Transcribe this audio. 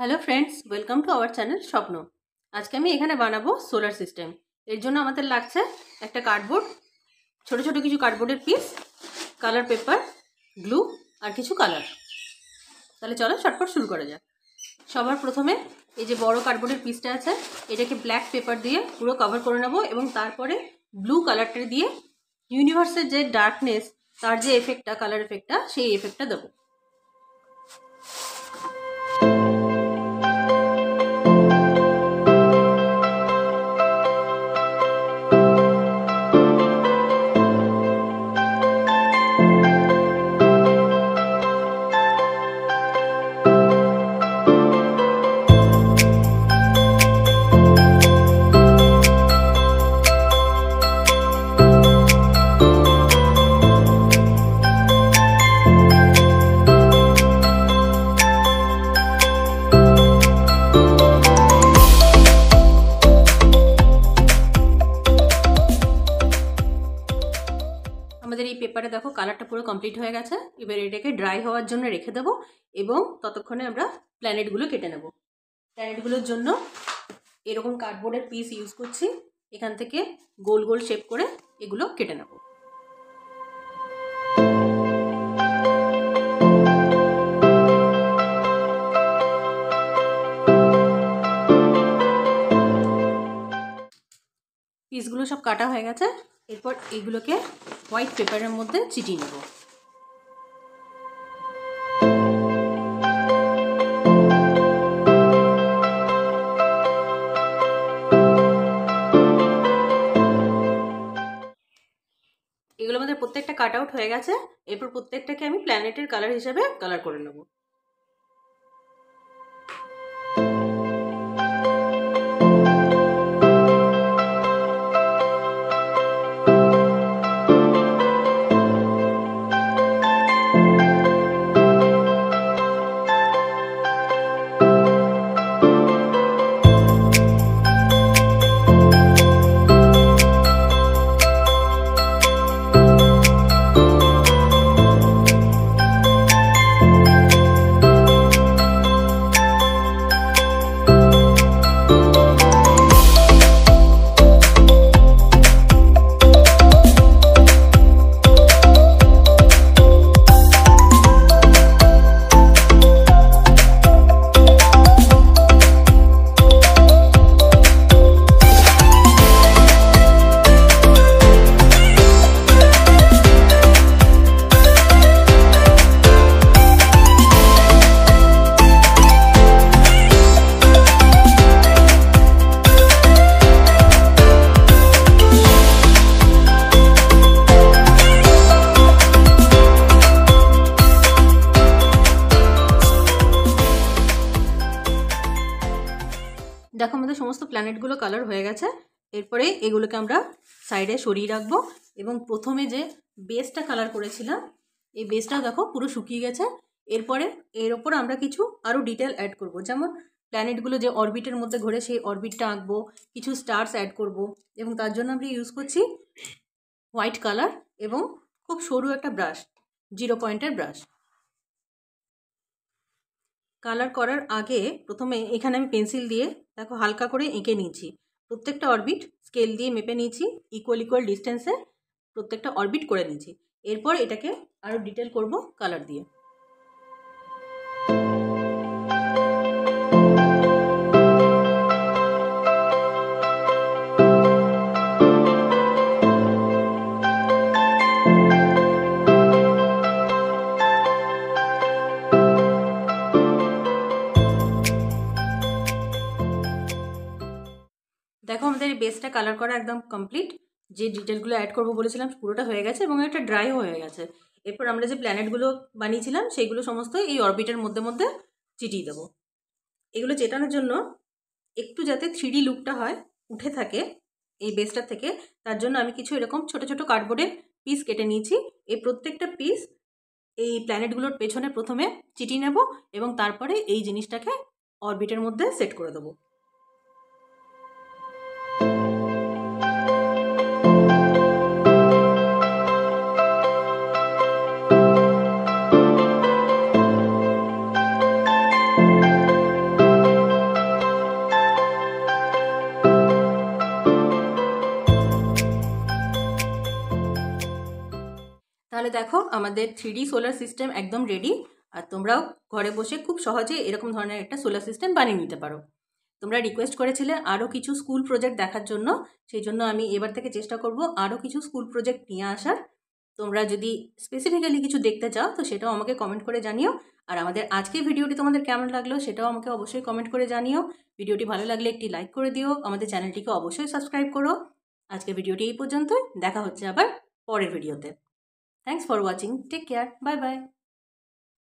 Hello friends, welcome to our channel স্বপ্ন। আজকে আমি এখানে বানাবো সোলার সিস্টেম। এর জন্য আমাদের লাগছে একটা কার্ডবোর্ড, ছোট ছোট কিছু কার্ডবোর্ডের পিস, কালার পেপার, গ্লু আর কিছু কালার। তাহলে চলো ঝটপট শুরু করা যাক। সবার প্রথমে এই যে বড় কার্ডবোর্ডের পিসটা আছে, এটাকে ব্ল্যাক পেপার দিয়ে পুরো কভার করে নেবো এবং তারপরে ব্লু কালারটা দিয়ে ইউনিভার্সের যে ডার্কনেস, তার যে এফেক্টটা, কালার এফেক্টটা, সেই এফেক্টটা দেবো। আমাদের এই পেপারে দেখো কালারটা পুরো কমপ্লিট হয়ে গেছে। এবার এটাকে ড্রাই হওয়ার জন্য রেখে দেবো এবং ততক্ষণে আমরা প্ল্যানেটগুলো কেটে নেব। প্ল্যানেটগুলোর জন্য এরকম কার্ডবোর্ডের পিস ইউজ করছি। এখান থেকে গোল গোল শেপ করে এগুলো কেটে নেব। পিসগুলো সব কাটা হয়ে গেছে। এরপর এগুলোকে হোয়াইট পেপারের মধ্যে চিটিয়ে নেব। এগুলো আমাদের প্রত্যেকটা কাট আউট হয়ে গেছে। এরপর প্রত্যেকটাকে আমি প্ল্যানেটের কালার হিসেবে কালার করে নেব। দেখো আমাদের সমস্ত প্ল্যানেটগুলো কালার হয়ে গেছে। এরপরে এগুলোকে আমরা সাইডে সরিয়ে রাখবো এবং প্রথমে যে বেসটা কালার করেছিলাম, এই বেসটাও দেখো পুরো শুকিয়ে গেছে। এরপরে এর ওপর আমরা কিছু আরও ডিটেল অ্যাড করব, যেমন প্ল্যানেটগুলো যে অরবিটের মধ্যে ঘোরে সেই অরবিটটা আঁকবো, কিছু স্টার্স অ্যাড করব এবং তার জন্য আমরা ইউজ করছি হোয়াইট কালার এবং খুব সরু একটা ব্রাশ, 0 পয়েন্টের ব্রাশ। কালার করার আগে প্রথমে এখানে আমি পেন্সিল দিয়ে দেখো হালকা করে এঁকে নিয়েছি। প্রত্যেকটা অরবিট স্কেল দিয়ে মেপে নিয়েছি, ইকুয়াল ডিস্টেন্সে প্রত্যেকটা অরবিট করে নিয়েছি। এরপর এটাকে আরও ডিটেল করব কালার দিয়ে। দেখো আমাদের এই বেসটা কালার করা একদম কমপ্লিট। যে ডিটেলগুলো অ্যাড করবো বলেছিলাম পুরোটা হয়ে গেছে এবং এটা ড্রাইও হয়ে গেছে। এরপর আমরা যে প্ল্যানেটগুলো বানিয়েছিলাম সেইগুলো সমস্ত এই অরবিটের মধ্যে মধ্যে চিটিয়ে দেবো। এগুলো চেটানোর জন্য একটু যাতে 3D লুকটা হয়, উঠে থাকে এই বেসটার থেকে, তার জন্য আমি কিছু এরকম ছোট ছোট কার্ডবোর্ডের পিস কেটে নিয়েছি। এই প্রত্যেকটা পিস এই প্ল্যানেটগুলোর পেছনে প্রথমে চিটিয়ে নেব এবং তারপরে এই জিনিসটাকে অরবিটের মধ্যে সেট করে দেবো। তাহলে দেখো আমাদের 3D সোলার সিস্টেম একদম রেডি। আর তোমরাও ঘরে বসে খুব সহজে এরকম ধরনের একটা সোলার সিস্টেম বানিয়ে নিতে পারো। তোমরা রিকোয়েস্ট করেছিলে আরও কিছু স্কুল প্রজেক্ট দেখার জন্য, সেই জন্য আমি এবার থেকে চেষ্টা করব আরও কিছু স্কুল প্রজেক্ট নিয়ে আসার। তোমরা যদি স্পেসিফিক্যালি কিছু দেখতে চাও তো সেটাও আমাকে কমেন্ট করে জানিও। আর আমাদের আজকের ভিডিওটি তোমাদের কেমন লাগলো সেটাও আমাকে অবশ্যই কমেন্ট করে জানিও। ভিডিওটি ভালো লাগলে একটি লাইক করে দিও, আমাদের চ্যানেলটিকে অবশ্যই সাবস্ক্রাইব করো। আজকের ভিডিওটি এই পর্যন্তই, দেখা হচ্ছে আবার পরের ভিডিওতে। Thanks for watching, take care, bye by.